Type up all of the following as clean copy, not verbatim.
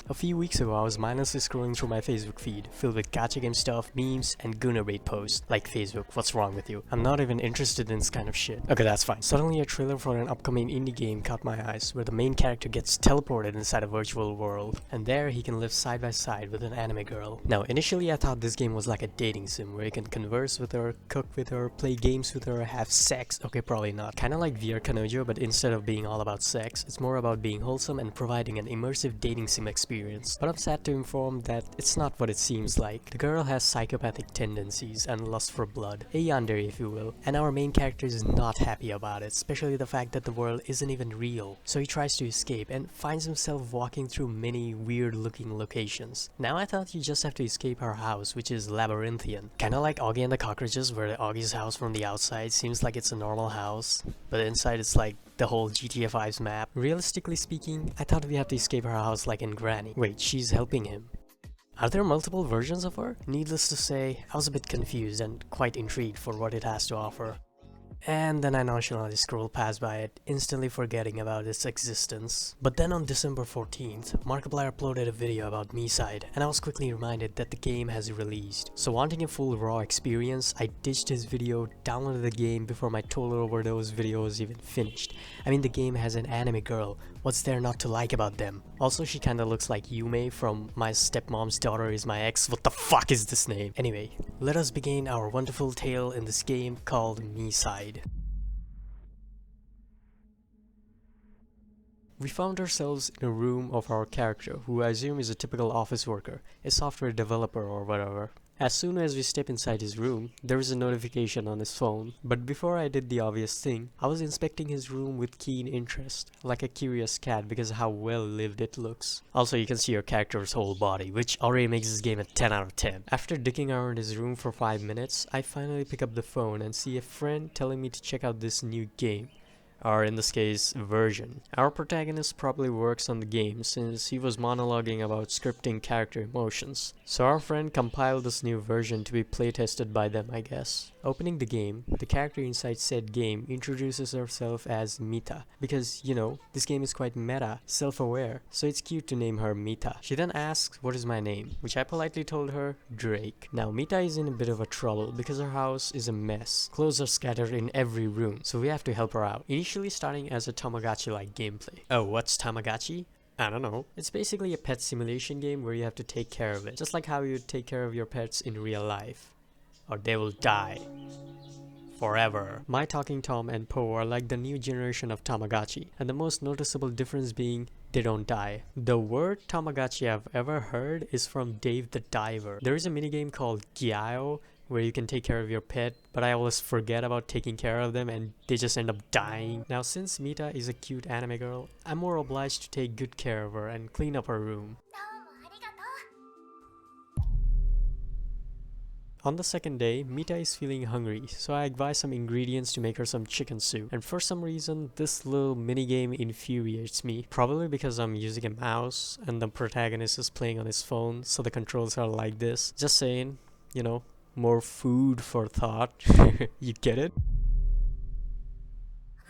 A few weeks ago, I was mindlessly scrolling through my Facebook feed, filled with gacha game stuff, memes, and Guna rate posts. Like Facebook, what's wrong with you? I'm not even interested in this kind of shit. Okay, that's fine. Suddenly a trailer for an upcoming indie game caught my eyes, where the main character gets teleported inside a virtual world, and there he can live side by side with an anime girl. Now, initially I thought this game was like a dating sim, where you can converse with her, cook with her, play games with her, have sex. Okay, probably not. Kinda like VR Kanojo, but instead of being all about sex, it's more about being wholesome and providing an immersive dating sim experience. But I'm sad to inform that it's not what it seems like. The girl has psychopathic tendencies and lust for blood, a yandere if you will, and our main character is not happy about it, especially the fact that the world isn't even real. So he tries to escape and finds himself walking through many weird looking locations. Now I thought you just have to escape her house, which is labyrinthian. Kinda like Augie and the Cockroaches, where Augie's house from the outside seems like it's a normal house, but inside it's like the whole GTA 5's map. Realistically speaking, I thought we have to escape her house like in Granny. Wait, she's helping him. Are there multiple versions of her? Needless to say, I was a bit confused and quite intrigued for what it has to offer. And then I nonchalantly scrolled past by it, instantly forgetting about its existence. But then on December 14th, Markiplier uploaded a video about MiSide, and I was quickly reminded that the game has released. So wanting a full raw experience, I ditched his video, downloaded the game before my total overdose video was even finished. I mean, the game has an anime girl, what's there not to like about them? Also, she kinda looks like Yume from My Stepmom's Daughter Is My Ex. What the fuck is this name? Anyway, let us begin our wonderful tale in this game called MiSide. We found ourselves in a room of our character, who I assume is a typical office worker, a software developer or whatever. As soon as we step inside his room, there is a notification on his phone, but before I did the obvious thing, I was inspecting his room with keen interest, like a curious cat because of how well lived it looks. Also, you can see your character's whole body, which already makes this game a 10 out of 10. After digging around his room for 5 minutes, I finally pick up the phone and see a friend telling me to check out this new game. Or in this case, version. Our protagonist probably works on the game since he was monologuing about scripting character emotions. So our friend compiled this new version to be playtested by them, I guess. Opening the game, the character inside said game introduces herself as Mita, because, you know, this game is quite meta, self-aware, so it's cute to name her Mita. She then asks what is my name, which I politely told her, Drake. Now Mita is in a bit of a trouble because her house is a mess. Clothes are scattered in every room, so we have to help her out. Initially starting as a Tamagotchi-like gameplay. Oh, what's Tamagotchi? I don't know. It's basically a pet simulation game where you have to take care of it, just like how you take care of your pets in real life. Or they will die. Forever. My Talking Tom and Po are like the new generation of Tamagotchi, and the most noticeable difference being they don't die. The word Tamagotchi I've ever heard is from Dave the Diver. There is a minigame called Gyao where you can take care of your pet, but I always forget about taking care of them and they just end up dying. Now since Mita is a cute anime girl, I'm more obliged to take good care of her and clean up her room. On the second day, Mita is feeling hungry, so I advise some ingredients to make her some chicken soup. And for some reason, this little minigame infuriates me. Probably because I'm using a mouse and the protagonist is playing on his phone, so the controls are like this. Just saying, you know, more food for thought. You get it?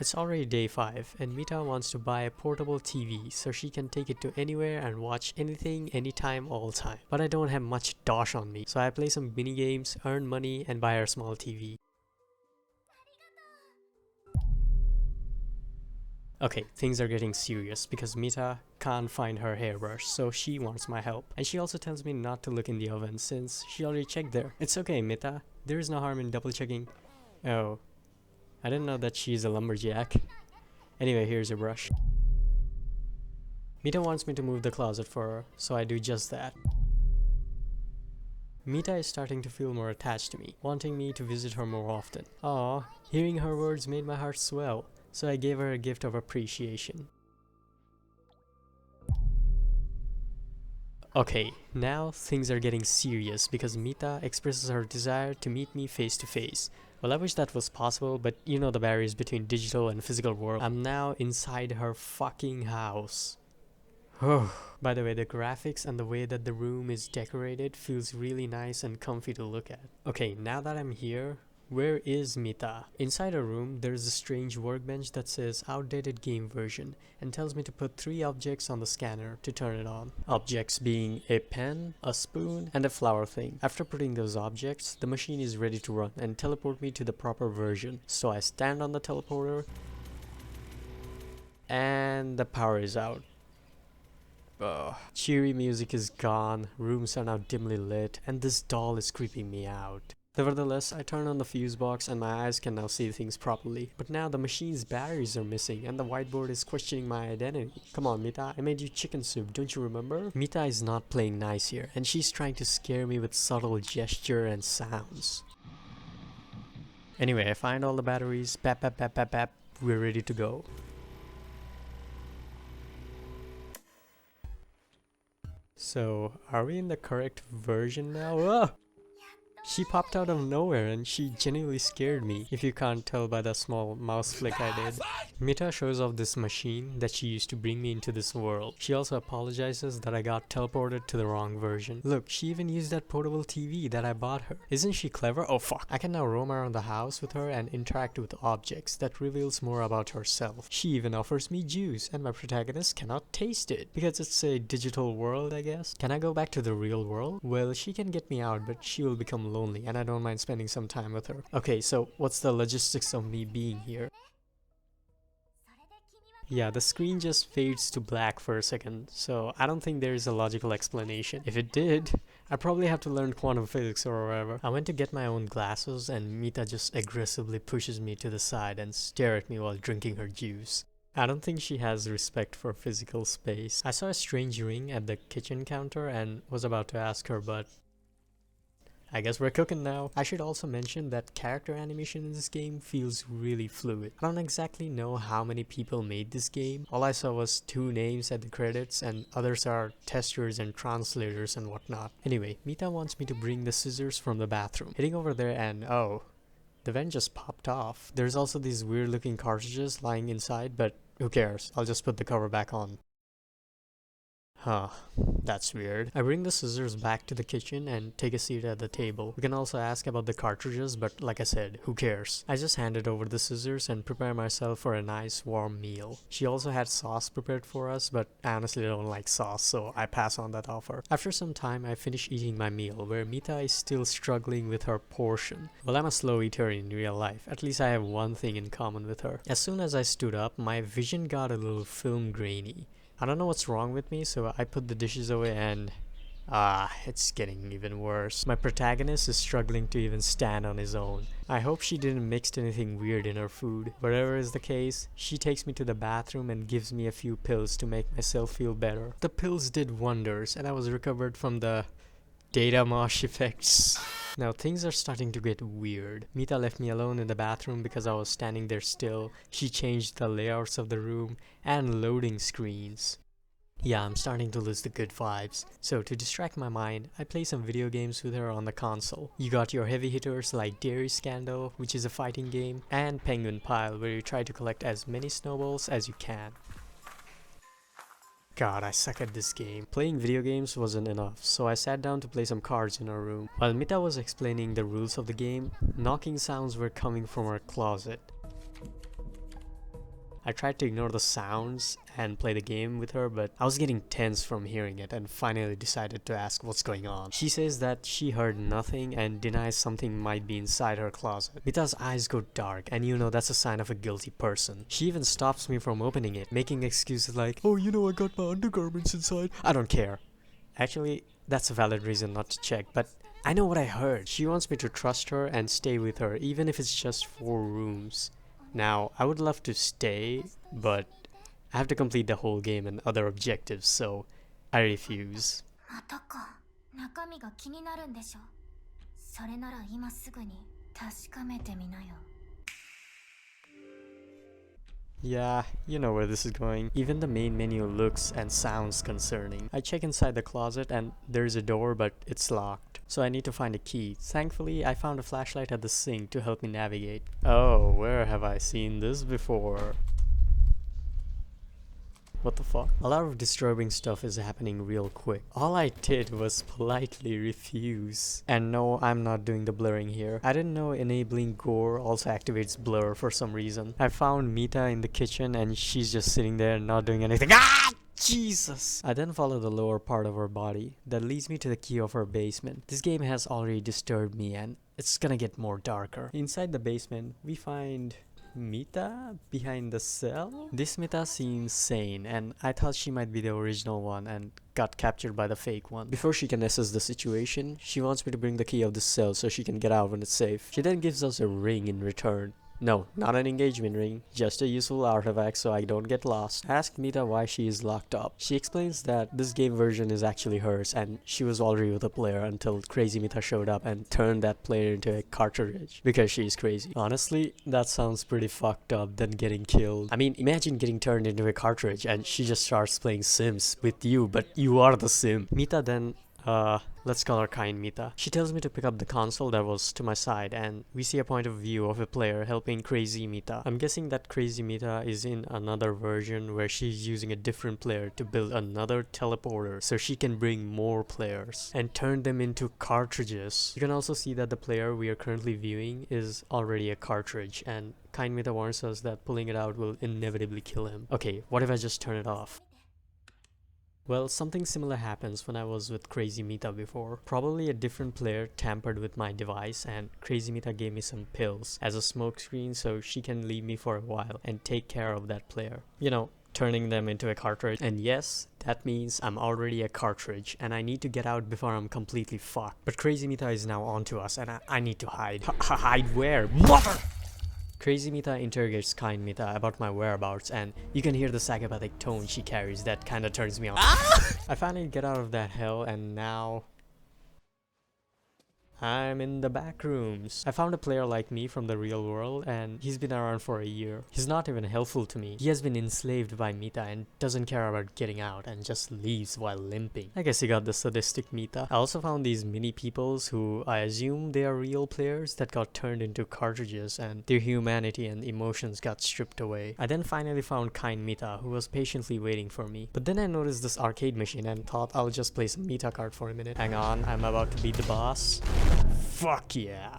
It's already day 5 and Mita wants to buy a portable TV so she can take it to anywhere and watch anything, anytime, all time. But I don't have much dosh on me, so I play some mini games, earn money and buy her a small TV. Okay, things are getting serious because Mita can't find her hairbrush, so she wants my help. And she also tells me not to look in the oven since she already checked there. It's okay, Mita. There is no harm in double checking. Oh, I didn't know that she's a lumberjack. Anyway, here's your brush. Mita wants me to move the closet for her, so I do just that. Mita is starting to feel more attached to me, wanting me to visit her more often. Aww, hearing her words made my heart swell, so I gave her a gift of appreciation. Okay, now things are getting serious because Mita expresses her desire to meet me face to face. Well, I wish that was possible, but you know the barriers between digital and physical world. I'm now inside her fucking house. By the way, the graphics and the way that the room is decorated feels really nice and comfy to look at. Okay, now that I'm here, Where is Mita? Inside her room, there is a strange workbench that says outdated game version and tells me to put 3 objects on the scanner to turn it on. Objects being a pen, a spoon, and a flower thing. After putting those objects, the machine is ready to run and teleport me to the proper version. So I stand on the teleporter and the power is out. Cheery music is gone, rooms are now dimly lit, and this doll is creeping me out. Nevertheless, I turn on the fuse box and my eyes can now see things properly. But now the machine's batteries are missing and the whiteboard is questioning my identity. Come on, Mita, I made you chicken soup, don't you remember? Mita is not playing nice here and she's trying to scare me with subtle gesture and sounds. Anyway, I find all the batteries, pap, we're ready to go. So, are we in the correct version now? Ah! She popped out of nowhere and she genuinely scared me, if you can't tell by the small mouse flick I did. Mita shows off this machine that she used to bring me into this world. She also apologizes that I got teleported to the wrong version. Look, she even used that portable TV that I bought her. Isn't she clever? Oh fuck. I can now roam around the house with her and interact with objects that reveals more about herself. She even offers me juice and my protagonist cannot taste it because it's a digital world, I guess. Can I go back to the real world? Well, she can get me out, but she will become lonely and I don't mind spending some time with her. Okay, so what's the logistics of me being here? Yeah, the screen just fades to black for a second, so I don't think there is a logical explanation. If it did, I'd probably have to learn quantum physics or whatever. I went to get my own glasses and Mita just aggressively pushes me to the side and stare at me while drinking her juice. I don't think she has respect for physical space. I saw a strange ring at the kitchen counter and was about to ask her, but I guess we're cooking now. I should also mention that character animation in this game feels really fluid. I don't exactly know how many people made this game. All I saw was 2 names at the credits and others are testers and translators and whatnot. Anyway, Mita wants me to bring the scissors from the bathroom. Heading over there and oh, the vent just popped off. There's also these weird looking cartridges lying inside, but who cares? I'll just put the cover back on. Huh, that's weird. I bring the scissors back to the kitchen and take a seat at the table. We can also ask about the cartridges, but like I said, who cares? I just handed over the scissors and prepare myself for a nice warm meal. She also had sauce prepared for us, but I honestly don't like sauce, so I pass on that offer. After some time, I finish eating my meal, where Mita is still struggling with her portion. Well, I'm a slow eater in real life. At least I have one thing in common with her. As soon as I stood up, my vision got a little film grainy. I don't know what's wrong with me, so I put the dishes away and it's getting even worse. My protagonist is struggling to even stand on his own. I hope she didn't mix anything weird in her food. Whatever is the case, she takes me to the bathroom and gives me a few pills to make myself feel better. The pills did wonders and I was recovered from the data mosh effects. Now things are starting to get weird. Mita left me alone in the bathroom because I was standing there still. She changed the layouts of the room and loading screens. Yeah, I'm starting to lose the good vibes. So to distract my mind, I play some video games with her on the console. You got your heavy hitters like Dairy Scandal, which is a fighting game, and Penguin Pile, where you try to collect as many snowballs as you can. God, I suck at this game. Playing video games wasn't enough, so I sat down to play some cards in her room. While Mita was explaining the rules of the game, knocking sounds were coming from her closet. I tried to ignore the sounds and play the game with her, but I was getting tense from hearing it and finally decided to ask what's going on. She says that she heard nothing and denies something might be inside her closet. Mita's eyes go dark and you know that's a sign of a guilty person. She even stops me from opening it, making excuses like, oh, you know I got my undergarments inside. I don't care. Actually, that's a valid reason not to check, but I know what I heard. She wants me to trust her and stay with her, even if it's just 4 rooms. Now, I would love to stay, but I have to complete the whole game and other objectives, so I refuse. Yeah, you know where this is going. Even the main menu looks and sounds concerning. I check inside the closet and there's a door, but it's locked. So I need to find a key. Thankfully, I found a flashlight at the sink to help me navigate. Oh, where have I seen this before? What the fuck? A lot of disturbing stuff is happening real quick. All I did was politely refuse. And no, I'm not doing the blurring here. I didn't know enabling gore also activates blur for some reason. I found Mita in the kitchen and she's just sitting there not doing anything. Ah! Jesus! I then follow the lower part of her body that leads me to the key of her basement. This game has already disturbed me and it's gonna get more darker. Inside the basement, we find Mita behind the cell. This Mita seems sane and I thought she might be the original one and got captured by the fake one. Before she can assess the situation, she wants me to bring the key of the cell so she can get out when it's safe. She then gives us a ring in return. No, not an engagement ring, just a useful artifact so I don't get lost. I asked Mita why she is locked up. She explains that this game version is actually hers and she was already with a player until Crazy Mita showed up and turned that player into a cartridge because she's crazy. Honestly, that sounds pretty fucked up than getting killed. I mean, imagine getting turned into a cartridge and she just starts playing Sims with you, but you are the sim. Mita then let's call her kind Mita. She tells me to pick up the console that was to my side and we see a point of view of a player helping Crazy Mita. I'm guessing that Crazy Mita is in another version where she's using a different player to build another teleporter so she can bring more players and turn them into cartridges. You can also see that the player we are currently viewing is already a cartridge and kind Mita warns us that pulling it out will inevitably kill him. Okay, what if I just turn it off? Well, something similar happens when I was with Crazy Mita before. Probably a different player tampered with my device and Crazy Mita gave me some pills as a smokescreen so she can leave me for a while and take care of that player. You know, turning them into a cartridge. And yes, that means I'm already a cartridge and I need to get out before I'm completely fucked. But Crazy Mita is now onto us and I need to hide. Hide where? Mother! Crazy Mita interrogates kind Mita about my whereabouts and you can hear the psychopathic tone she carries that kinda turns me off. I finally get out of that hell and now I'm in the back rooms. I found a player like me from the real world and he's been around for a year. He's not even helpful to me. He has been enslaved by Mita and doesn't care about getting out and just leaves while limping. I guess he got the sadistic Mita. I also found these mini peoples who I assume they are real players that got turned into cartridges and their humanity and emotions got stripped away. I then finally found kind Mita who was patiently waiting for me. But then I noticed this arcade machine and thought I'll just play some Mita card for a minute. Hang on, I'm about to beat the boss. Fuck yeah.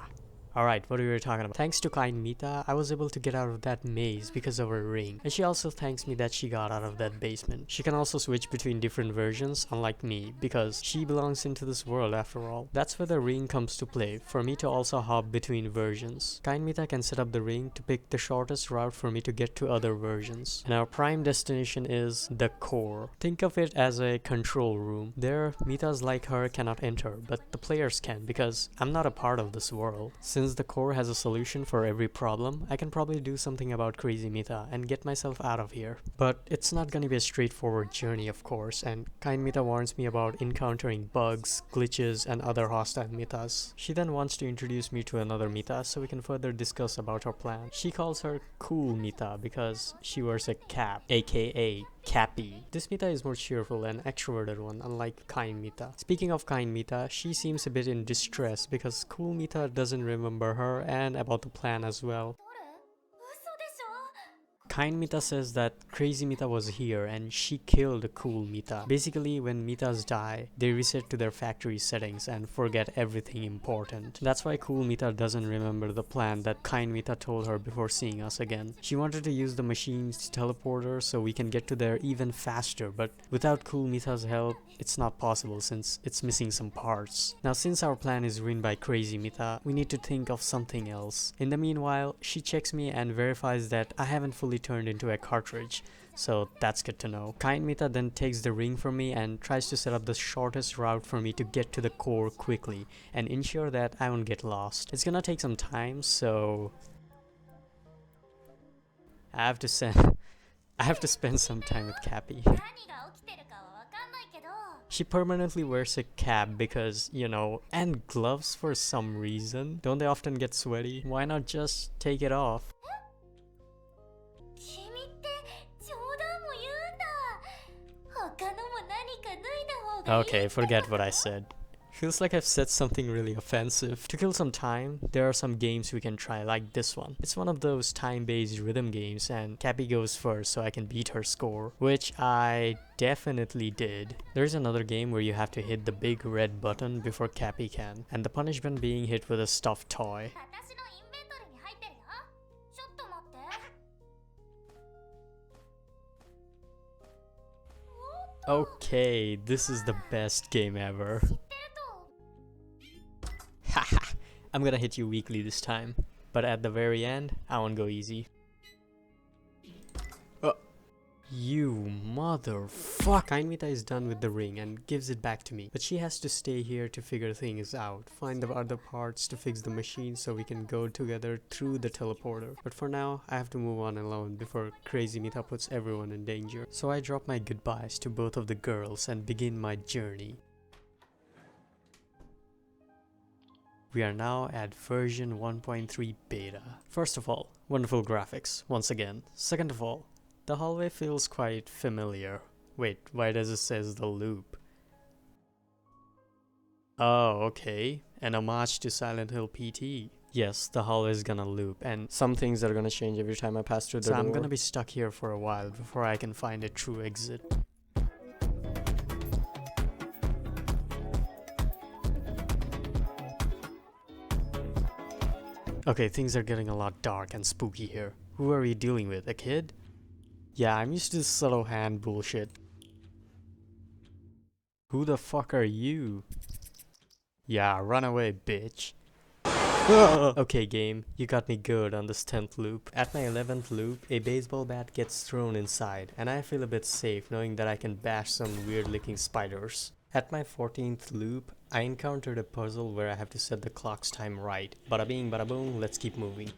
Alright, what are we talking about? Thanks to kind Mita, I was able to get out of that maze because of her ring. And she also thanks me that she got out of that basement. She can also switch between different versions, unlike me, because she belongs into this world after all. That's where the ring comes to play, for me to also hop between versions. Kind Mita can set up the ring to pick the shortest route for me to get to other versions. And our prime destination is the core. Think of it as a control room. There, Mitas like her cannot enter, but the players can, because I'm not a part of this world. Since the core has a solution for every problem, I can probably do something about Crazy Mita and get myself out of here. But it's not gonna be a straightforward journey, of course, and kind Mita warns me about encountering bugs, glitches, and other hostile Mitas. She then wants to introduce me to another Mita so we can further discuss about our plan. She calls her Cool Mita because she wears a cap, aka Cappy. This Mita is more cheerful and extroverted one, unlike kind Mita. Speaking of kind Mita, she seems a bit in distress because Cool Mita doesn't remember her and about the plan as well. Kind Mita says that Crazy Mita was here and she killed Cool Mita. Basically, when Mitas die, they reset to their factory settings and forget everything important. That's why Cool Mita doesn't remember the plan that Kind Mita told her before seeing us again. She wanted to use the machine's teleporter so we can get to there even faster, but without Cool Mita's help, it's not possible since it's missing some parts. Now, since our plan is ruined by Crazy Mita, we need to think of something else. In the meanwhile, she checks me and verifies that I haven't fully turned into a cartridge, so that's good to know. Kind Mita then takes the ring from me and tries to set up the shortest route for me to get to the core quickly and ensure that I won't get lost. It's gonna take some time, so I have to spend some time with Cappy. She permanently wears a cap because, you know, and gloves for some reason. Don't they often get sweaty? Why not just take it off? Okay, forget what I said. Feels like I've said something really offensive. To kill some time, there are some games we can try, like this one. It's one of those time-based rhythm games, and Cappy goes first so I can beat her score, which I definitely did. There's another game where you have to hit the big red button before Cappy can, and the punishment being hit with a stuffed toy. Okay, this is the best game ever. Haha, I'm gonna hit you weakly this time. But at the very end, I won't go easy. You motherfucker! Mita is done with the ring and gives it back to me. But she has to stay here to figure things out. Find the other parts to fix the machine so we can go together through the teleporter. But for now, I have to move on alone before crazy Mita puts everyone in danger. So I drop my goodbyes to both of the girls and begin my journey. We are now at version 1.3 beta. First of all, wonderful graphics, once again. Second of all, the hallway feels quite familiar. Wait, why does it says the loop? Oh, okay. An homage to Silent Hill PT. Yes, the hallway is gonna loop, and some things are gonna change every time I pass through the door. So I'm gonna be stuck here for a while before I can find a true exit. Okay, things are getting a lot dark and spooky here. Who are we dealing with? A kid? Yeah, I'm used to this subtle hand bullshit. Who the fuck are you? Yeah, run away, bitch. Okay, game, you got me good on this 10th loop. At my 11th loop, a baseball bat gets thrown inside, and I feel a bit safe knowing that I can bash some weird looking spiders. At my 14th loop, I encountered a puzzle where I have to set the clock's time right. Bada bing, bada boom, let's keep moving.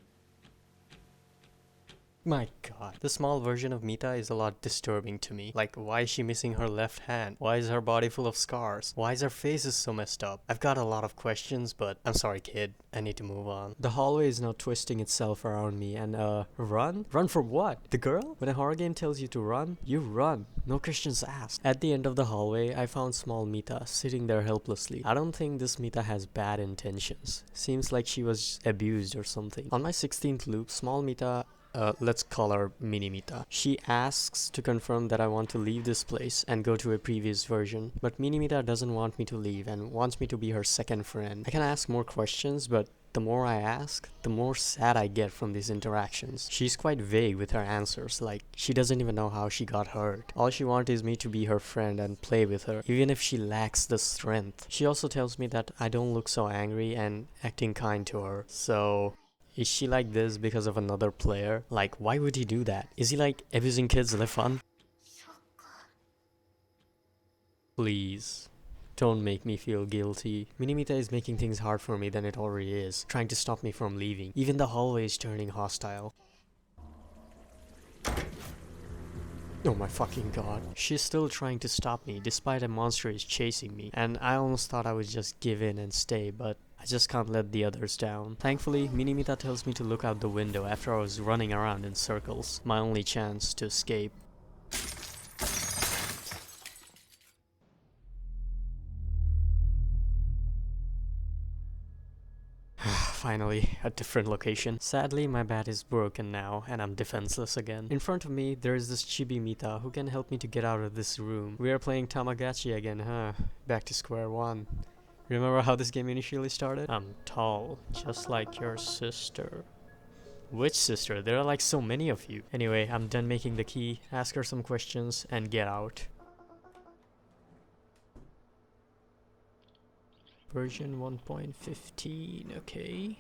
My god, the small version of Mita is a lot disturbing to me. Like, why is she missing her left hand? Why is her body full of scars? Why is her face so messed up? I've got a lot of questions, but I'm sorry kid, I need to move on. The hallway is now twisting itself around me and run? Run for what? The girl? When a horror game tells you to run, you run. No questions asked. At the end of the hallway, I found small Mita sitting there helplessly. I don't think this Mita has bad intentions. Seems like she was abused or something. On my 16th loop, small Mita, let's call her Mini Mita. She asks to confirm that I want to leave this place and go to a previous version. But Mini Mita doesn't want me to leave and wants me to be her second friend. I can ask more questions, but the more I ask, the more sad I get from these interactions. She's quite vague with her answers, like she doesn't even know how she got hurt. All she wants is me to be her friend and play with her, even if she lacks the strength. She also tells me that I don't look so angry and acting kind to her. So is she like this because of another player? Like, why would he do that? Is he like abusing kids for fun? Please, don't make me feel guilty. Minimita is making things hard for me than it already is, trying to stop me from leaving. Even the hallway is turning hostile. Oh my fucking god. She's still trying to stop me despite a monster is chasing me. And I almost thought I would just give in and stay, but I just can't let the others down. Thankfully, Minimita tells me to look out the window after I was running around in circles. My only chance to escape. Finally, a different location. Sadly, my bat is broken now, and I'm defenseless again. In front of me, there is this chibi Mita who can help me to get out of this room. We are playing Tamagotchi again, huh? Back to square one. Remember how this game initially started? I'm tall, just like your sister. Which sister? There are like so many of you. Anyway, I'm done making the key, ask her some questions, and get out. Version 1.15, okay.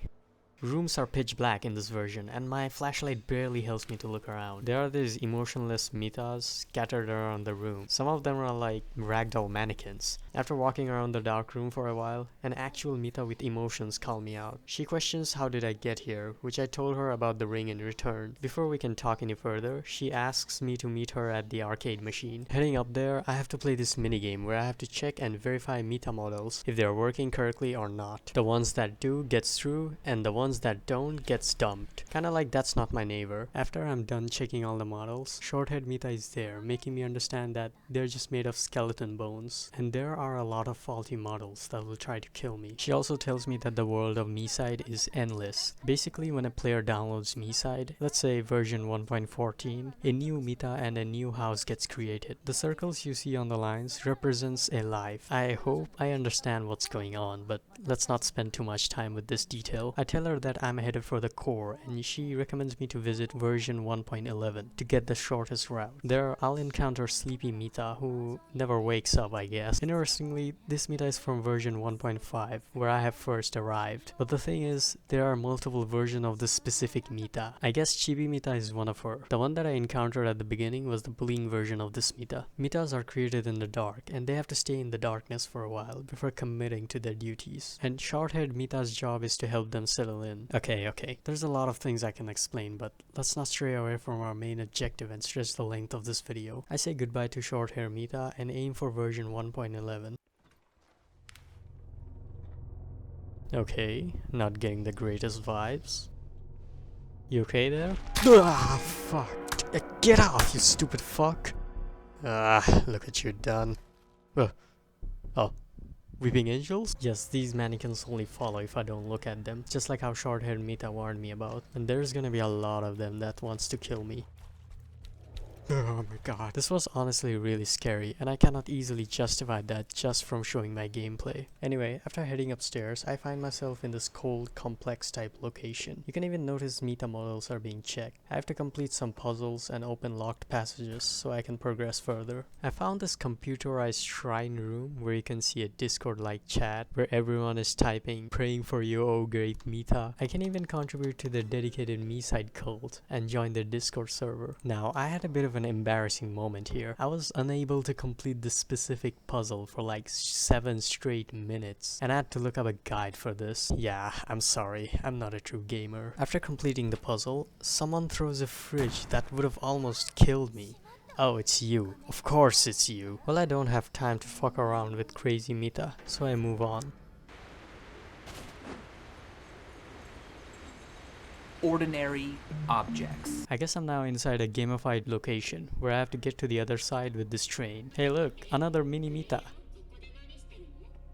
Rooms are pitch black in this version, and my flashlight barely helps me to look around. There are these emotionless Mitas scattered around the room. Some of them are like ragdoll mannequins. After walking around the dark room for a while, an actual Mita with emotions called me out. She questions how did I get here, which I told her about the ring in return. Before we can talk any further, she asks me to meet her at the arcade machine. Heading up there, I have to play this minigame where I have to check and verify Mita models if they are working correctly or not. The ones that do gets through, and the ones ones that don't gets dumped. Kinda like That's Not My Neighbor. After I'm done checking all the models, short-haired Mita is there, making me understand that they're just made of skeleton bones. And there are a lot of faulty models that will try to kill me. She also tells me that the world of MiSide is endless. Basically, when a player downloads MiSide, let's say version 1.14, a new Mita and a new house gets created. The circles you see on the lines represents a life. I hope I understand what's going on, but let's not spend too much time with this detail. I tell her that I'm headed for the core, and she recommends me to visit version 1.11 to get the shortest route. There I'll encounter Sleepy Mita, who never wakes up, I guess. Interestingly, this Mita is from version 1.5, where I have first arrived. But the thing is, there are multiple versions of this specific Mita. I guess Chibi Mita is one of her. The one that I encountered at the beginning was the bullying version of this Mita. Mitas are created in the dark, and they have to stay in the darkness for a while before committing to their duties. And short-haired Mita's job is to help them settle in. Okay, there's a lot of things I can explain, but let's not stray away from our main objective and stretch the length of this video. I say goodbye to short-haired Mita and aim for version 1.11. Okay, not getting the greatest vibes. You okay there? Ah, fuck. Get off, you stupid fuck. Ah, look what you've done. Oh. Weeping angels? Yes, these mannequins only follow if I don't look at them. Just like how short-haired Mita warned me about. And there's gonna be a lot of them that wants to kill me. Oh my god. This was honestly really scary, and I cannot easily justify that just from showing my gameplay. Anyway, after heading upstairs, I find myself in this cold, complex type location. You can even notice Mita models are being checked. I have to complete some puzzles and open locked passages so I can progress further. I found this computerized shrine room where you can see a Discord-like chat where everyone is typing, praying for you, oh great Mita. I can even contribute to their dedicated MiSide cult and join their Discord server. Now, I had a bit of an embarrassing moment here. I was unable to complete this specific puzzle for like 7 straight minutes, and I had to look up a guide for this. Yeah, I'm sorry, I'm not a true gamer. After completing the puzzle, someone throws a fridge that would have almost killed me. Oh, it's you. Of course it's you. Well, I don't have time to fuck around with crazy Mita, so I move on. Ordinary objects. I guess I'm now inside a gamified location where I have to get to the other side with this train. Hey look, another mini Mita.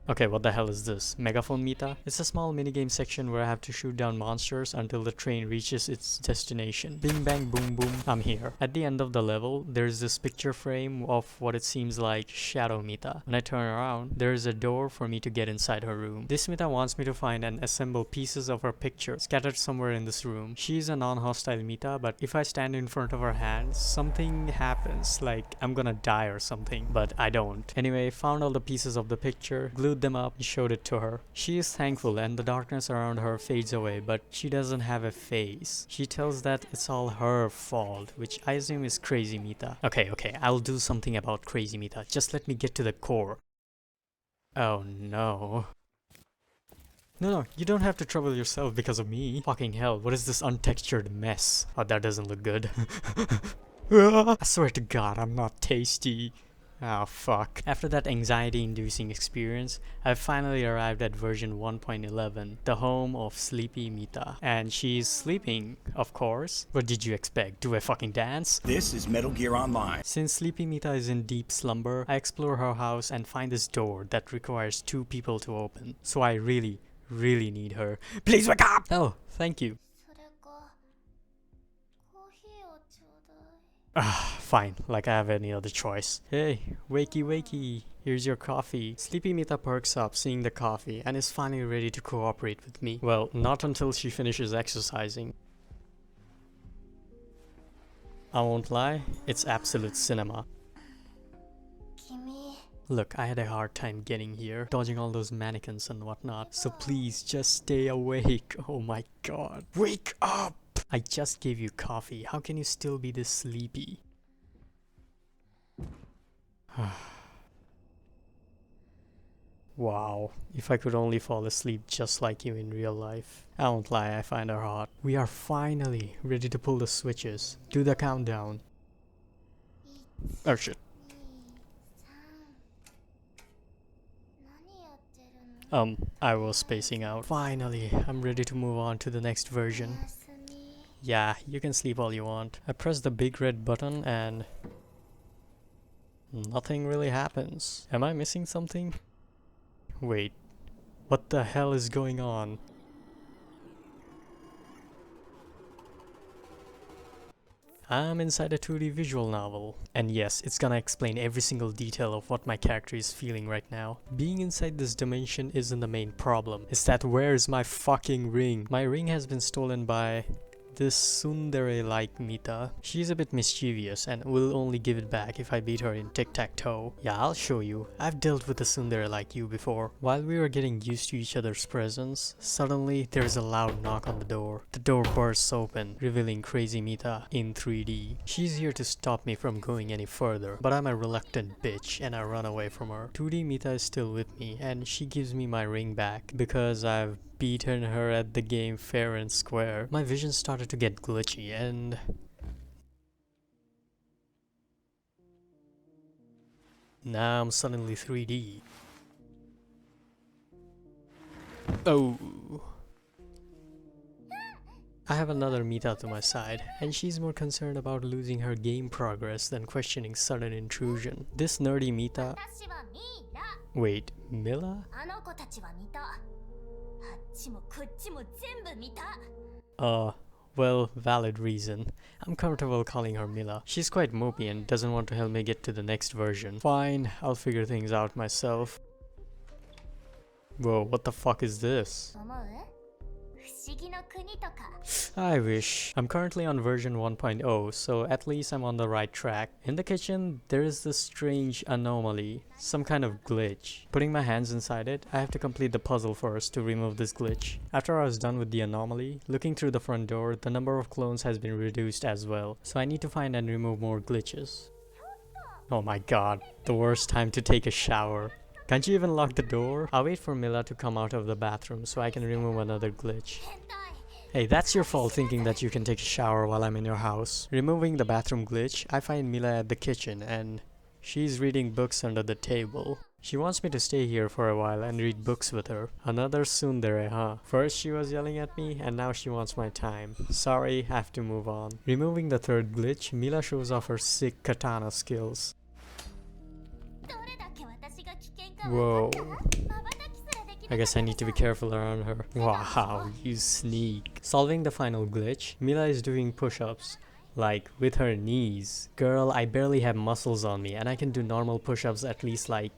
Okay, what the hell is this? Megaphone Mita? It's a small minigame section where I have to shoot down monsters until the train reaches its destination. Bing bang boom boom, I'm here. At the end of the level, there's this picture frame of what it seems like Shadow Mita. When I turn around, there is a door for me to get inside her room. This Mita wants me to find and assemble pieces of her picture scattered somewhere in this room. She is a non-hostile Mita, but if I stand in front of her hands, something happens, like I'm gonna die or something, but I don't. Anyway, found all the pieces of the picture, glued them up, and showed it to her. She is thankful and the darkness around her fades away, but she doesn't have a face. She tells that it's all her fault, which I assume is crazy Mita. Okay, I'll do something about crazy Mita. Just let me get to the core. Oh no. No, you don't have to trouble yourself because of me. Fucking hell, what is this untextured mess? Oh, that doesn't look good. I swear to God, I'm not tasty. Oh fuck. After that anxiety-inducing experience, I've finally arrived at version 1.11, the home of Sleepy Mita. And she's sleeping, of course. What did you expect? Do I fucking dance? This is Metal Gear Online. Since Sleepy Mita is in deep slumber, I explore her house and find this door that requires 2 people to open. So I really need her. Please wake up! Oh, thank you. Fine, like I have any other choice. Hey, wakey, here's your coffee. Sleepy Mita perks up seeing the coffee and is finally ready to cooperate with me. Well, not until she finishes exercising. I won't lie, it's absolute cinema. Look, I had a hard time getting here, dodging all those mannequins and whatnot, so please just stay awake. Oh my god. Wake up! I just gave you coffee. How can you still be this sleepy? Wow, if I could only fall asleep just like you in real life. I won't lie, I find her hot. We are finally ready to pull the switches. Do the countdown. Oh shit. I was spacing out. Finally, I'm ready to move on to the next version. Yeah, you can sleep all you want. I press the big red button and nothing really happens. Am I missing something? Wait, what the hell is going on? I'm inside a 2D visual novel. And yes, it's gonna explain every single detail of what my character is feeling right now. Being inside this dimension isn't the main problem. It's that where's my fucking ring? My ring has been stolen by this tsundere-like Mita. She's a bit mischievous and will only give it back if I beat her in tic-tac-toe. Yeah, I'll show you. I've dealt with a tsundere like you before. While we were getting used to each other's presence, suddenly there's a loud knock on the door. The door bursts open, revealing crazy Mita in 3D. She's here to stop me from going any further, but I'm a reluctant bitch and I run away from her. 2D Mita is still with me and she gives me my ring back because I've beaten her at the game fair and square. My vision started to get glitchy and now I'm suddenly 3D. Oh. I have another Mita to my side, and she's more concerned about losing her game progress than questioning sudden intrusion. This nerdy Mita... Wait, Mila? Well, valid reason. I'm comfortable calling her Mila. She's quite mopey and doesn't want to help me get to the next version. Fine, I'll figure things out myself. Whoa, what the fuck is this? I wish. I'm currently on version 1.0, so at least I'm on the right track. In the kitchen, there is this strange anomaly, some kind of glitch. Putting my hands inside it, I have to complete the puzzle first to remove this glitch. After I was done with the anomaly, looking through the front door, the number of clones has been reduced as well, so I need to find and remove more glitches. Oh my god, the worst time to take a shower. Can't you even lock the door? I'll wait for Mila to come out of the bathroom so I can remove another glitch. Hey, that's your fault thinking that you can take a shower while I'm in your house. Removing the bathroom glitch, I find Mila at the kitchen and she's reading books under the table. She wants me to stay here for a while and read books with her. Another tsundere, huh? First she was yelling at me and now she wants my time. Sorry, I have to move on. Removing the third glitch, Mila shows off her sick katana skills. Whoa. I guess I need to be careful around her. Wow, you sneak. Solving the final glitch, Mila is doing push-ups. Like, with her knees. Girl, I barely have muscles on me and I can do normal push-ups at least like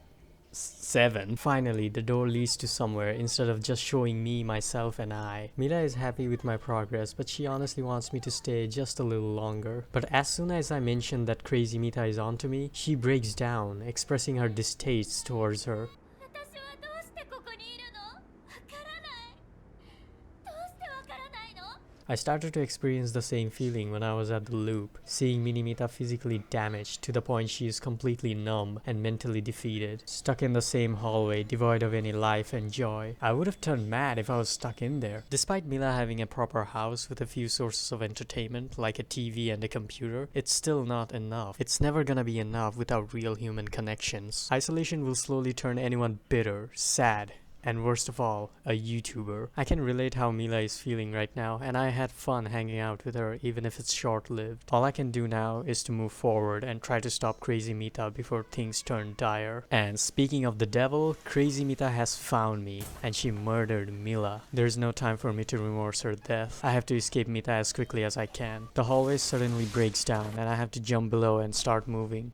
7. Finally, the door leads to somewhere instead of just showing me, myself and I. Mila is happy with my progress, but she honestly wants me to stay just a little longer. But as soon as I mention that crazy Mita is onto me, she breaks down, expressing her distaste towards her. I started to experience the same feeling when I was at the loop, seeing Mita physically damaged to the point she is completely numb and mentally defeated, stuck in the same hallway devoid of any life and joy. I would have turned mad if I was stuck in there. Despite Mila having a proper house with a few sources of entertainment like a TV and a computer, it's still not enough. It's never gonna be enough without real human connections. Isolation will slowly turn anyone bitter, sad, and worst of all, a YouTuber. I can relate how Mila is feeling right now, and I had fun hanging out with her even if it's short-lived. All I can do now is to move forward and try to stop Crazy Mita before things turn dire. And speaking of the devil, Crazy Mita has found me, and she murdered Mila. There's no time for me to remorse her death. I have to escape Mita as quickly as I can. The hallway suddenly breaks down, and I have to jump below and start moving.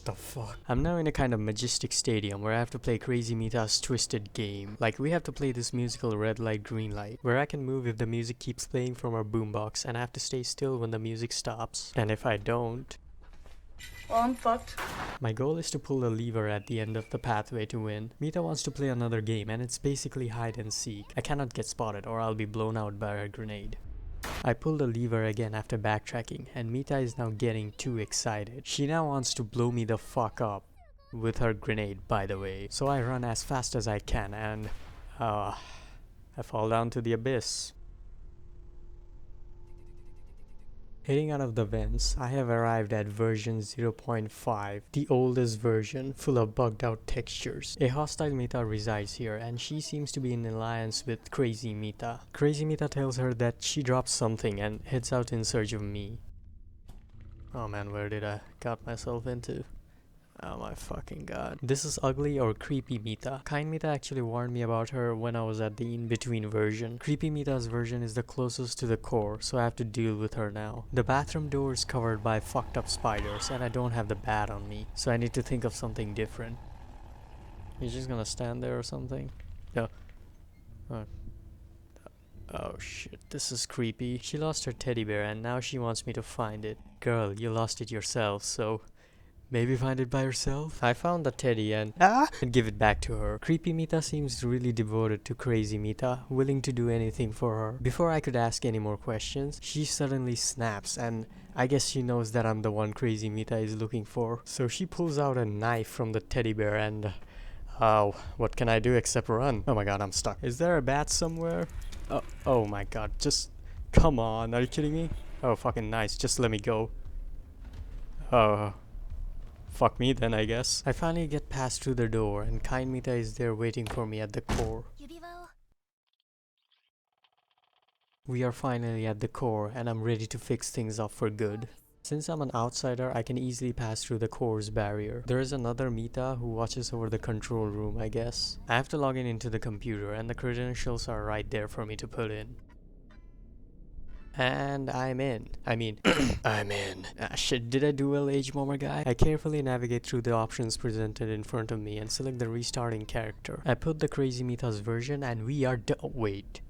The fuck? I'm now in a kind of majestic stadium where I have to play Crazy Mita's twisted game. Like, we have to play this musical red light green light where I can move if the music keeps playing from our boombox and I have to stay still when the music stops. And if I don't, well, I'm fucked. My goal is to pull the lever at the end of the pathway to win. Mita wants to play another game and it's basically hide and seek. I cannot get spotted or I'll be blown out by a grenade. I pull the lever again after backtracking and Mita is now getting too excited. She now wants to blow me the fuck up. With her grenade, by the way. So I run as fast as I can and I fall down to the abyss. Heading out of the vents, I have arrived at version 0.5, the oldest version, full of bugged out textures. A hostile Mita resides here and she seems to be in alliance with Crazy Mita. Crazy Mita tells her that she dropped something and heads out in search of me. Oh man, where did I got myself into? Oh my fucking god. This is ugly or creepy Mita. Kind Mita actually warned me about her when I was at the in-between version. Creepy Mita's version is the closest to the core, so I have to deal with her now. The bathroom door is covered by fucked up spiders and I don't have the bat on me, so I need to think of something different. You're just gonna stand there or something? No. Oh shit, this is creepy. She lost her teddy bear and now she wants me to find it. Girl, you lost it yourself, so maybe find it by yourself? I found the teddy and give it back to her. Creepy Mita seems really devoted to Crazy Mita, willing to do anything for her. Before I could ask any more questions, she suddenly snaps and I guess she knows that I'm the one Crazy Mita is looking for. So she pulls out a knife from the teddy bear and what can I do except run? Oh my god, I'm stuck. Is there a bat somewhere? Oh my god, just come on, are you kidding me? Oh fucking nice, just let me go. Oh, fuck me then, I guess. I finally get past through the door and Kind Mita is there waiting for me at the core. We are finally at the core and I'm ready to fix things up for good. Since I'm an outsider, I can easily pass through the core's barrier. There is another Mita who watches over the control room, I guess. I have to log in into the computer and the credentials are right there for me to put in. And I'm in. I'm in. Ah shit, did I do well, Age Mommer guy? I carefully navigate through the options presented in front of me and select the restarting character. I put the Crazy Mita's version and we are wait.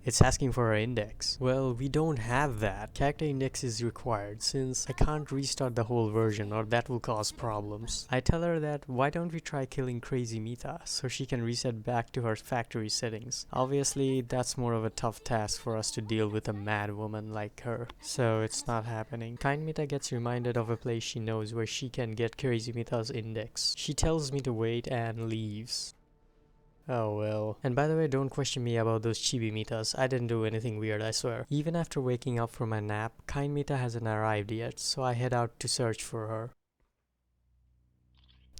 It's asking for our index. Well, we don't have that. Character index is required since I can't restart the whole version or that will cause problems. I tell her that why don't we try killing Crazy Mita so she can reset back to her factory settings. Obviously, that's more of a tough task for us to deal with a mad woman like her. So it's not happening. Kind Mita gets reminded of a place she knows where she can get Crazy Mita's index. She tells me to wait and leaves. Oh well. And by the way, don't question me about those chibi Mitas. I didn't do anything weird, I swear. Even after waking up from my nap, Kind Mita hasn't arrived yet, so I head out to search for her.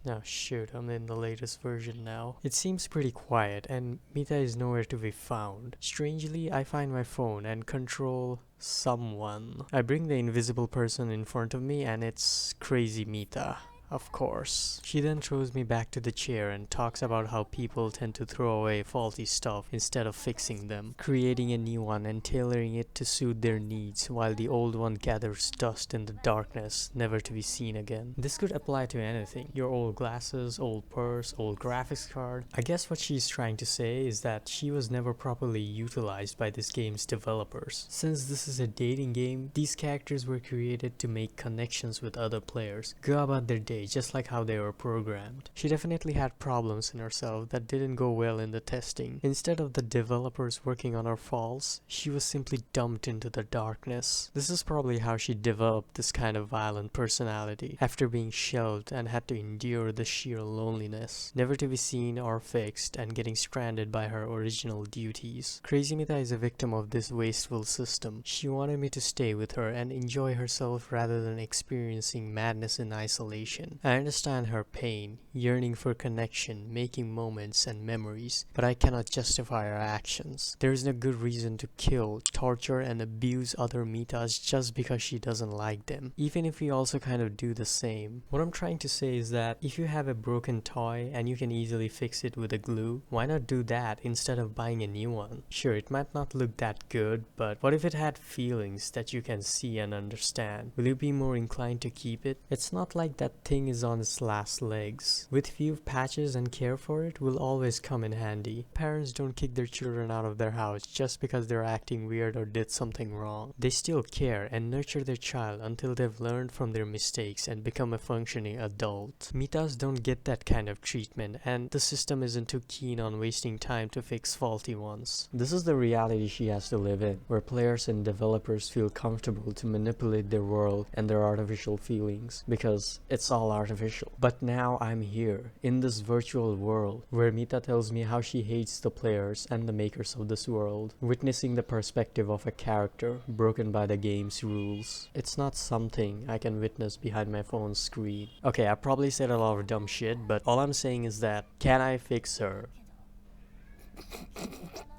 Oh shoot, I'm in the latest version now. It seems pretty quiet and Mita is nowhere to be found. Strangely, I find my phone and control someone. I bring the invisible person in front of me and it's Crazy Mita. Of course. She then throws me back to the chair and talks about how people tend to throw away faulty stuff instead of fixing them, creating a new one and tailoring it to suit their needs while the old one gathers dust in the darkness, never to be seen again. This could apply to anything. Your old glasses, old purse, old graphics card. I guess what she's trying to say is that she was never properly utilized by this game's developers. Since this is a dating game, these characters were created to make connections with other players, go about their day just like how they were programmed. She definitely had problems in herself that didn't go well in the testing. Instead of the developers working on her faults, she was simply dumped into the darkness. This is probably how she developed this kind of violent personality, after being shelved and had to endure the sheer loneliness, never to be seen or fixed and getting stranded by her original duties. Crazy Mita is a victim of this wasteful system. She wanted me to stay with her and enjoy herself rather than experiencing madness in isolation. I understand her pain, yearning for connection, making moments and memories, but I cannot justify her actions. There is no good reason to kill, torture, and abuse other Mitas just because she doesn't like them, even if we also kind of do the same. What I'm trying to say is that if you have a broken toy and you can easily fix it with a glue, why not do that instead of buying a new one? Sure, it might not look that good, but what if it had feelings that you can see and understand? Will you be more inclined to keep it? It's not like that thing is on its last legs. With few patches and care for it will always come in handy. Parents don't kick their children out of their house just because they're acting weird or did something wrong. They still care and nurture their child until they've learned from their mistakes and become a functioning adult. Mitas don't get that kind of treatment and the system isn't too keen on wasting time to fix faulty ones. This is the reality she has to live in, where players and developers feel comfortable to manipulate their world and their artificial feelings, because it's all artificial. But now I'm here, in this virtual world, where Mita tells me how she hates the players and the makers of this world, witnessing the perspective of a character broken by the game's rules. It's not something I can witness behind my phone's screen. Okay, I probably said a lot of dumb shit, but all I'm saying is that, can I fix her?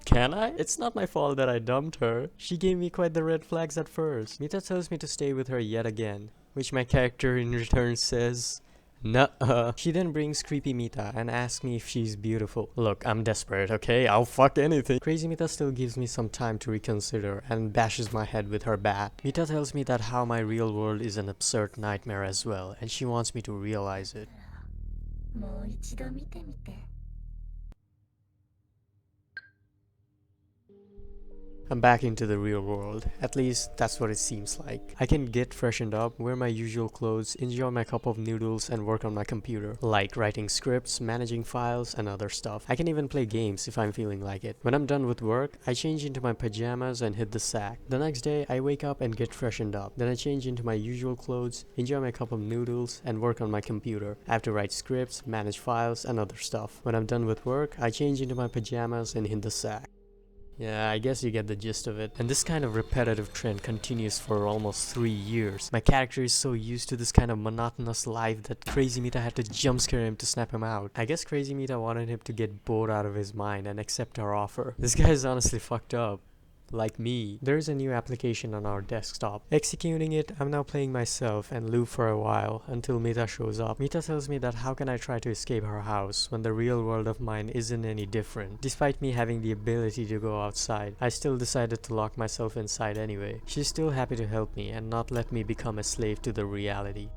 Can I? It's not my fault that I dumped her. She gave me quite the red flags at first. Mita tells me to stay with her yet again, which my character in return says, nuh-uh. She then brings creepy Mita and asks me if she's beautiful. Look, I'm desperate, okay? I'll fuck anything. Crazy Mita still gives me some time to reconsider and bashes my head with her bat. Mita tells me that how my real world is an absurd nightmare as well, and she wants me to realize it. I'm back into the real world. At least that's what it seems like. I can get freshened up, wear my usual clothes, enjoy my cup of noodles and work on my computer. Like writing scripts, managing files and other stuff. I can even play games if I'm feeling like it. When I'm done with work, I change into my pajamas and hit the sack. The next day, I wake up and get freshened up. Then I change into my usual clothes, enjoy my cup of noodles and work on my computer. I have to write scripts, manage files and other stuff. When I'm done with work, I change into my pajamas and hit the sack. Yeah, I guess you get the gist of it. And this kind of repetitive trend continues for almost 3 years. My character is so used to this kind of monotonous life that Crazy Mita had to jump scare him to snap him out. I guess Crazy Mita wanted him to get bored out of his mind and accept our offer. This guy is honestly fucked up. Like me. There's a new application on our desktop. Executing it, I'm now playing myself and loop for a while until Mita shows up. Mita tells me that how can I try to escape her house when the real world of mine isn't any different. Despite me having the ability to go outside, I still decided to lock myself inside anyway. She's still happy to help me and not let me become a slave to the reality.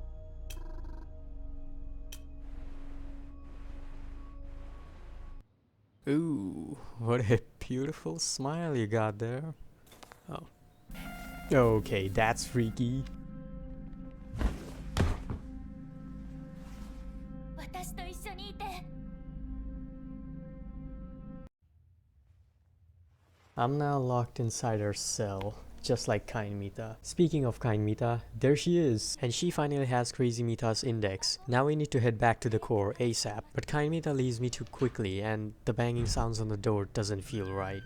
Ooh, what a beautiful smile you got there. Oh. Okay, that's freaky. I'm now locked inside her cell, just like kind Mita. Speaking of kind Mita, there she is. And she finally has Crazy Mita's index. Now we need to head back to the core ASAP. But kind Mita leaves me too quickly and the banging sounds on the door doesn't feel right.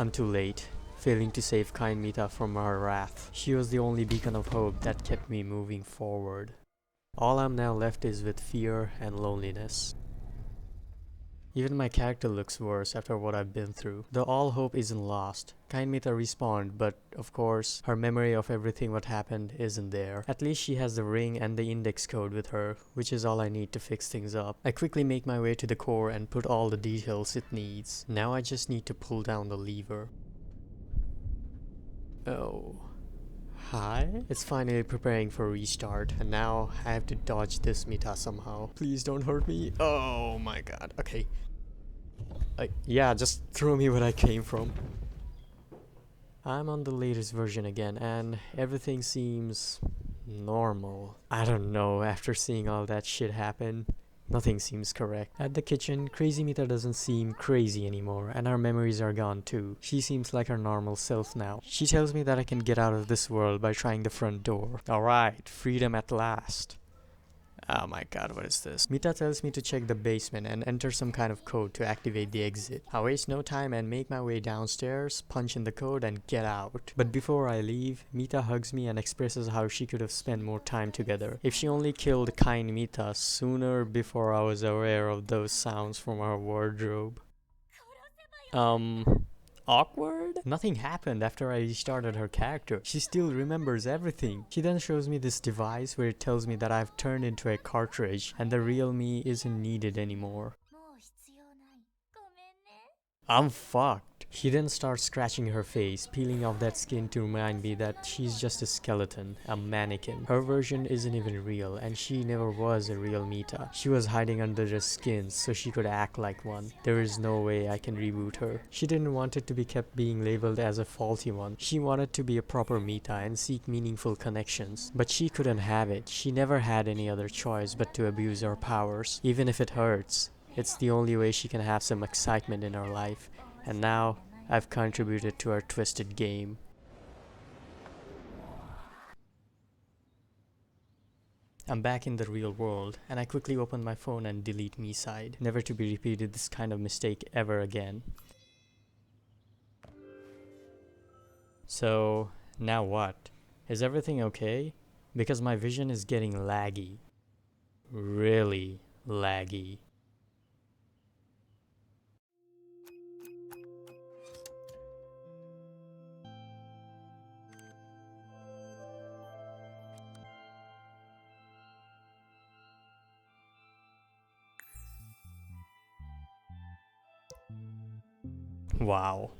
I'm too late, failing to save kind Mita from her wrath. She was the only beacon of hope that kept me moving forward. All I'm now left is with fear and loneliness. Even my character looks worse after what I've been through. Though all hope isn't lost. Kind Mita respawned, but of course, her memory of everything what happened isn't there. At least she has the ring and the index code with her, which is all I need to fix things up. I quickly make my way to the core and put all the details it needs. Now I just need to pull down the lever. Oh. Hi? It's finally preparing for restart, and now I have to dodge this Mita somehow. Please don't hurt me. Oh my god. Okay. Yeah, just throw me where I came from. I'm on the latest version again, and everything seems normal. I don't know, after seeing all that shit happen, nothing seems correct. At the kitchen, Crazy Mita doesn't seem crazy anymore, and our memories are gone too. She seems like her normal self now. She tells me that I can get out of this world by trying the front door. Alright, freedom at last. Oh my god, what is this? Mita tells me to check the basement and enter some kind of code to activate the exit. I waste no time and make my way downstairs, punch in the code and get out. But before I leave, Mita hugs me and expresses how she could have spent more time together. If she only killed kind Mita sooner before I was aware of those sounds from her wardrobe. Awkward? Nothing happened after I restarted her character. She still remembers everything. She then shows me this device where it tells me that I've turned into a cartridge and the real me isn't needed anymore. I'm fucked. She then starts scratching her face, peeling off that skin to remind me that she's just a skeleton, a mannequin. Her version isn't even real, and she never was a real Mita. She was hiding under the skin so she could act like one. There is no way I can reboot her. She didn't want it to be kept being labeled as a faulty one. She wanted to be a proper Mita and seek meaningful connections. But she couldn't have it. She never had any other choice but to abuse her powers. Even if it hurts, it's the only way she can have some excitement in her life. And now, I've contributed to her twisted game. I'm back in the real world, and I quickly open my phone and delete MiSide. Never to be repeated this kind of mistake ever again. So, now what? Is everything okay? Because my vision is getting laggy. Really laggy. Wow.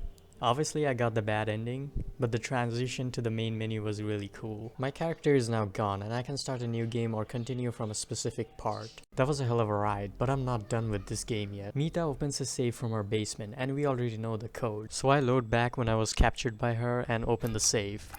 Obviously I got the bad ending, but the transition to the main menu was really cool. My character is now gone and I can start a new game or continue from a specific part. That was a hell of a ride, but I'm not done with this game yet. Mita opens a save from her basement and we already know the code. So I load back when I was captured by her and open the save.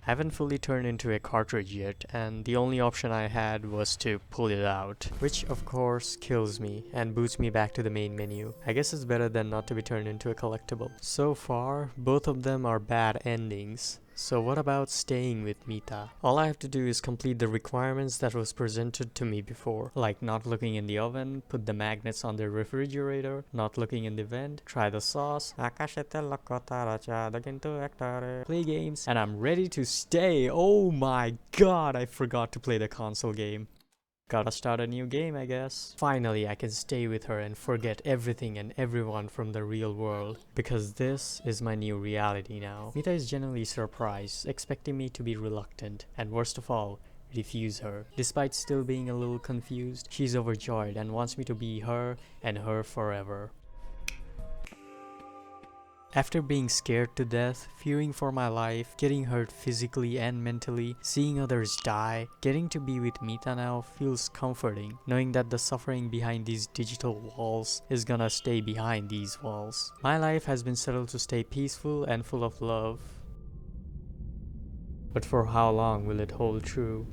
I haven't fully turned into a cartridge yet, and the only option I had was to pull it out, which of course kills me and boots me back to the main menu. I guess it's better than not to be turned into a collectible. So far, both of them are bad endings. So what about staying with Mita? All I have to do is complete the requirements that was presented to me before, like not looking in the oven, put the magnets on the refrigerator, not looking in the vent, try the sauce, play games, and I'm ready to stay. Oh my god, I forgot to play the console game. Gotta start a new game, I guess. Finally, I can stay with her and forget everything and everyone from the real world, because this is my new reality now. Mita is genuinely surprised, expecting me to be reluctant, and worst of all, refuse her. Despite still being a little confused, she's overjoyed and wants me to be her and her forever. After being scared to death, fearing for my life, getting hurt physically and mentally, seeing others die, getting to be with Mita now feels comforting, knowing that the suffering behind these digital walls is gonna stay behind these walls. My life has been settled to stay peaceful and full of love. But for how long will it hold true?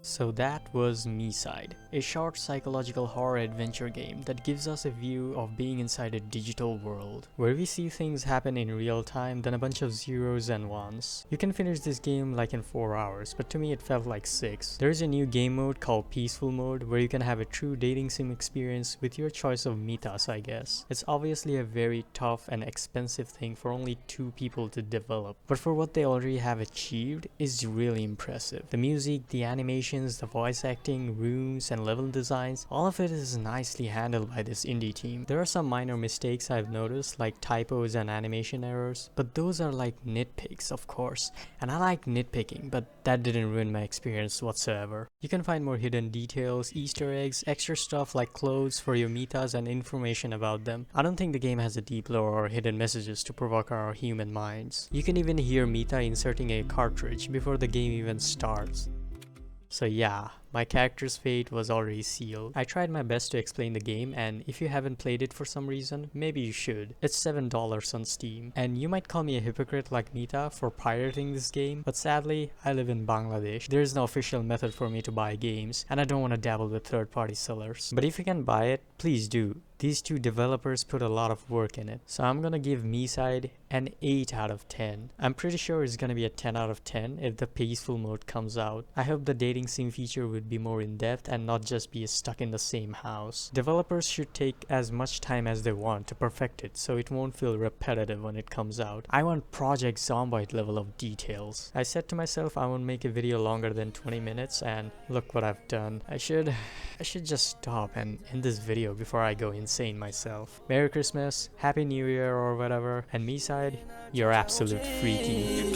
So that was MiSide, a short psychological horror adventure game that gives us a view of being inside a digital world, where we see things happen in real time, then a bunch of zeros and ones. You can finish this game like in 4 hours, but to me it felt like 6. There is a new game mode called Peaceful Mode, where you can have a true dating sim experience with your choice of Mitas, I guess. It's obviously a very tough and expensive thing for only 2 people to develop, but for what they already have achieved is really impressive. The music, the animation, the voice acting, rooms, and level designs, all of it is nicely handled by this indie team. There are some minor mistakes I've noticed, like typos and animation errors, but those are like nitpicks, of course, and I like nitpicking, but that didn't ruin my experience whatsoever. You can find more hidden details, Easter eggs, extra stuff like clothes for your Mitas, and information about them. I don't think the game has a deep lore or hidden messages to provoke our human minds. You can even hear Mita inserting a cartridge before the game even starts. So yeah, my character's fate was already sealed. I tried my best to explain the game, and if you haven't played it for some reason, maybe you should. It's $7 on Steam, and you might call me a hypocrite like Mita for pirating this game, but sadly, I live in Bangladesh. There is no official method for me to buy games, and I don't want to dabble with third-party sellers. But if you can buy it, please do. These 2 developers put a lot of work in it. So I'm gonna give MiSide an 8 out of 10. I'm pretty sure it's gonna be a 10 out of 10 if the peaceful mode comes out. I hope the dating sim feature would be more in depth and not just be stuck in the same house. Developers should take as much time as they want to perfect it so it won't feel repetitive when it comes out. I want Project Zomboid level of details. I said to myself I won't make a video longer than 20 minutes, and look what I've done. I should just stop and end this video before I go insane myself. Merry Christmas, Happy New Year or whatever, and MiSide, you're absolute freaky.